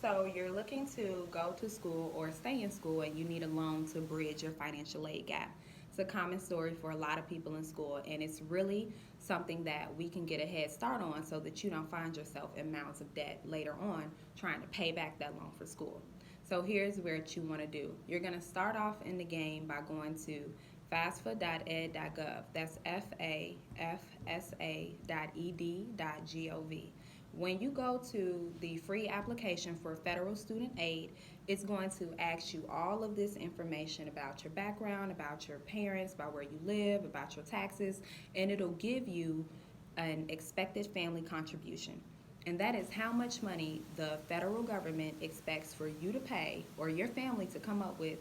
So you're looking to go to school or stay in school and you need a loan to bridge your financial aid gap. It's a common story for a lot of people in school, and it's really something that we can get a head start on so that you don't find yourself in mounds of debt later on trying to pay back that loan for school. So here's what you want to do. You're going to start off in the game by going to fafsa.ed.gov. That's fafsa.ed.gov. When you go to the free application for federal student aid, it's going to ask you all of this information about your background, about your parents, about where you live, about your taxes, and it'll give you an expected family contribution. And that is how much money the federal government expects for you to pay or your family to come up with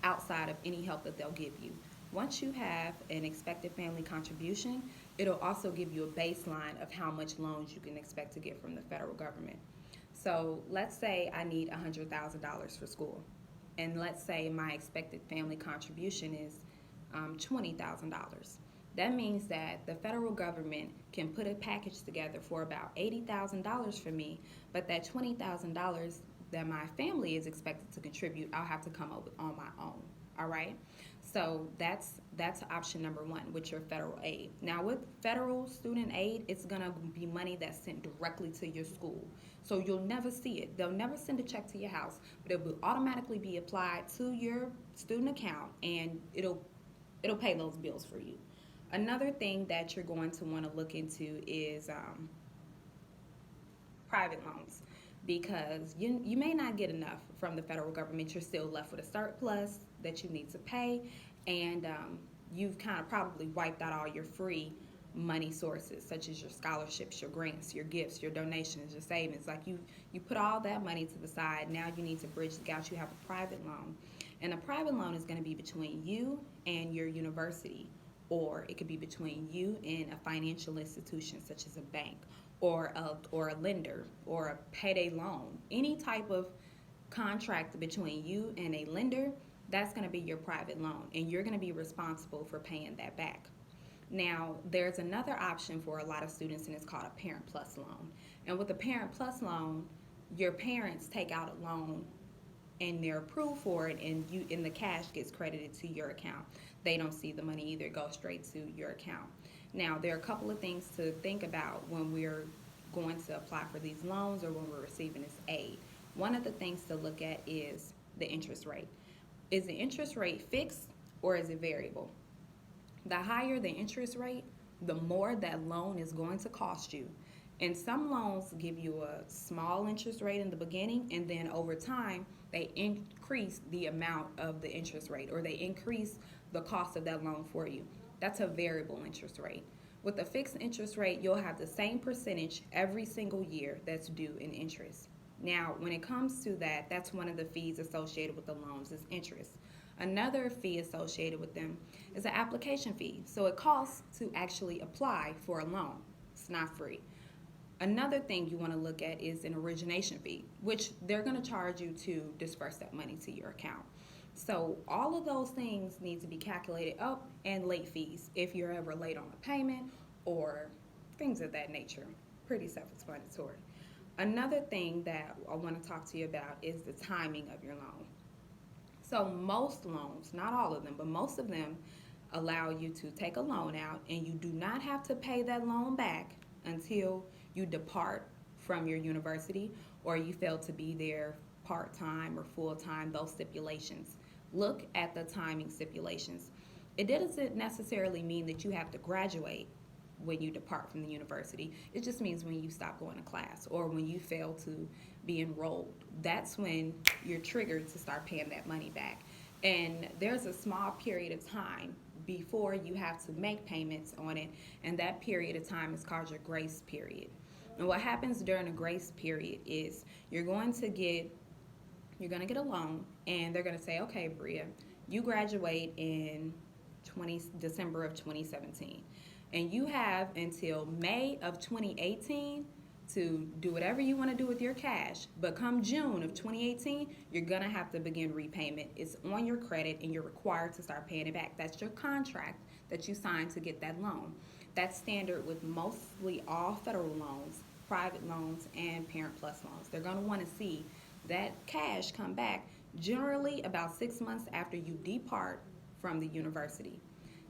outside of any help that they'll give you. Once you have an expected family contribution, it'll also give you a baseline of how much loans you can expect to get from the federal government. So let's say I need $100,000 for school, and let's say my expected family contribution is $20,000. That means that the federal government can put a package together for about $80,000 for me, but that $20,000 that my family is expected to contribute, I'll have to come up with on my own. All right. So that's option number one with your federal aid. Now with federal student aid, it's gonna be money that's sent directly to your school. So you'll never see it. They'll never send a check to your house, but it will automatically be applied to your student account, and it'll pay those bills for you. Another thing that you're going to want to look into is private loans, because you may not get enough from the federal government. You're still left with a surplus that you need to pay, and you've kind of probably wiped out all your free money sources, such as your scholarships, your grants, your gifts, your donations, your savings. Like you put all that money to the side. Now you need to bridge the gap. You have a private loan, and a private loan is going to be between you and your university, or it could be between you and a financial institution such as a bank or a lender or a payday loan. Any type of contract between you and a lender, that's going to be your private loan, and you're going to be responsible for paying that back. Now, there's another option for a lot of students, and it's called a Parent Plus loan. And with the Parent Plus loan, your parents take out a loan and they're approved for it, and the cash gets credited to your account. They don't see the money either; it goes straight to your account. Now, there are a couple of things to think about when we're going to apply for these loans or when we're receiving this aid. One of the things to look at is the interest rate. Is the interest rate fixed or is it variable? The higher the interest rate, the more that loan is going to cost you. And some loans give you a small interest rate in the beginning, and then over time, they increase the amount of the interest rate, or they increase the cost of that loan for you. That's a variable interest rate. With a fixed interest rate, you'll have the same percentage every single year that's due in interest. Now, when it comes to that, that's one of the fees associated with the loans is interest. Another fee associated with them is an application fee. So it costs to actually apply for a loan. It's not free. Another thing you want to look at is an origination fee, which they're going to charge you to disperse that money to your account. So all of those things need to be calculated up, and late fees if you're ever late on a payment or things of that nature. Pretty self-explanatory. Another thing that I want to talk to you about is the timing of your loan. So most loans, not all of them, but most of them allow you to take a loan out, and you do not have to pay that loan back until you depart from your university or you fail to be there part-time or full-time, those stipulations. Look at the timing stipulations. It doesn't necessarily mean that you have to graduate when you depart from the university. It just means when you stop going to class or when you fail to be enrolled. That's when you're triggered to start paying that money back. And there's a small period of time before you have to make payments on it, and that period of time is called your grace period. And what happens during a grace period is you're going to get a loan, and they're going to say, okay, Bria, you graduate in December of 2017, and you have until May of 2018 to do whatever you want to do with your cash. But come June of 2018, you're going to have to begin repayment. It's on your credit, and you're required to start paying it back. That's your contract that you signed to get that loan. That's standard with mostly all federal loans, private loans, and Parent Plus loans. They're going to want to see that cash come back generally about 6 months after you depart from the university.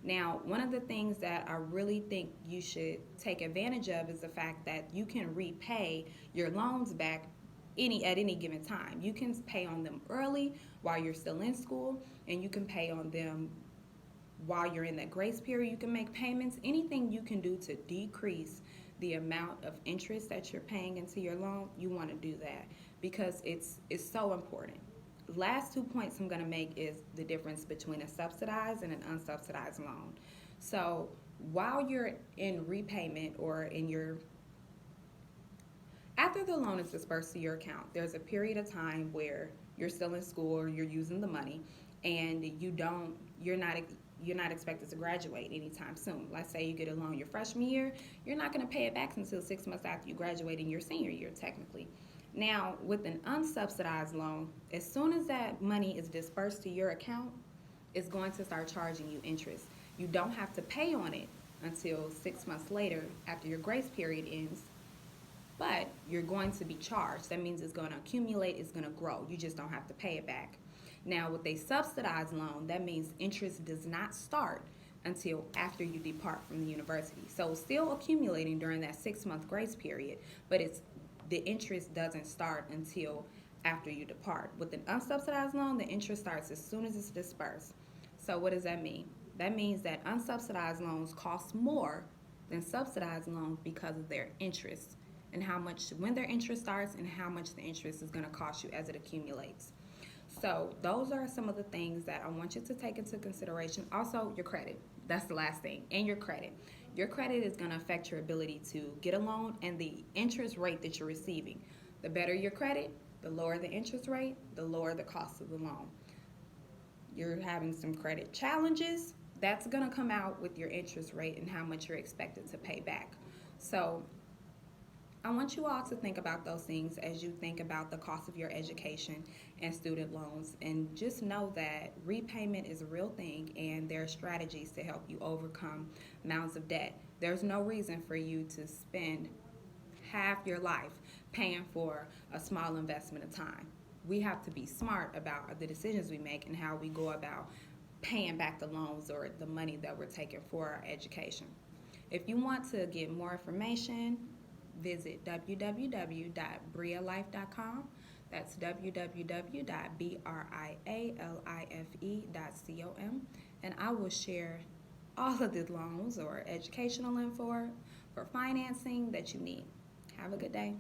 Now, one of the things that I really think you should take advantage of is the fact that you can repay your loans back at any given time. You can pay on them early while you're still in school, and you can pay on them while you're in that grace period. You can make payments. Anything you can do to decrease the amount of interest that you're paying into your loan, you want to do that because it's so important. Last 2 points I'm going to make is the difference between a subsidized and an unsubsidized loan. So while you're in repayment or in your after the loan is dispersed to your account, there's a period of time where you're still in school or you're using the money, and you're not expected to graduate anytime soon. Let's say you get a loan your freshman year, you're not going to pay it back until 6 months after you graduate in your senior year, technically. Now, with an unsubsidized loan, as soon as that money is dispersed to your account, it's going to start charging you interest. You don't have to pay on it until 6 months later after your grace period ends, but you're going to be charged. That means it's going to accumulate, it's going to grow. You just don't have to pay it back. Now, with a subsidized loan, that means interest does not start until after you depart from the university. So it's still accumulating during that 6 month grace period, but the interest doesn't start until after you depart. With an unsubsidized loan, the interest starts as soon as it's dispersed. So what does that mean? That means that unsubsidized loans cost more than subsidized loans because of their interest and how much when their interest starts and how much the interest is going to cost you as it accumulates. So those are some of the things that I want you to take into consideration. Also, your credit. That's the last thing. And your credit. Your credit is going to affect your ability to get a loan and the interest rate that you're receiving. The better your credit, the lower the interest rate, the lower the cost of the loan. You're having some credit challenges, that's going to come out with your interest rate and how much you're expected to pay back. So I want you all to think about those things as you think about the cost of your education and student loans, and just know that repayment is a real thing and there are strategies to help you overcome mounds of debt. There's no reason for you to spend half your life paying for a small investment of time. We have to be smart about the decisions we make and how we go about paying back the loans or the money that we're taking for our education. If you want to get more information, visit www.brialife.com. That's www.brialife.com. And I will share all of the loans or educational info for financing that you need. Have a good day.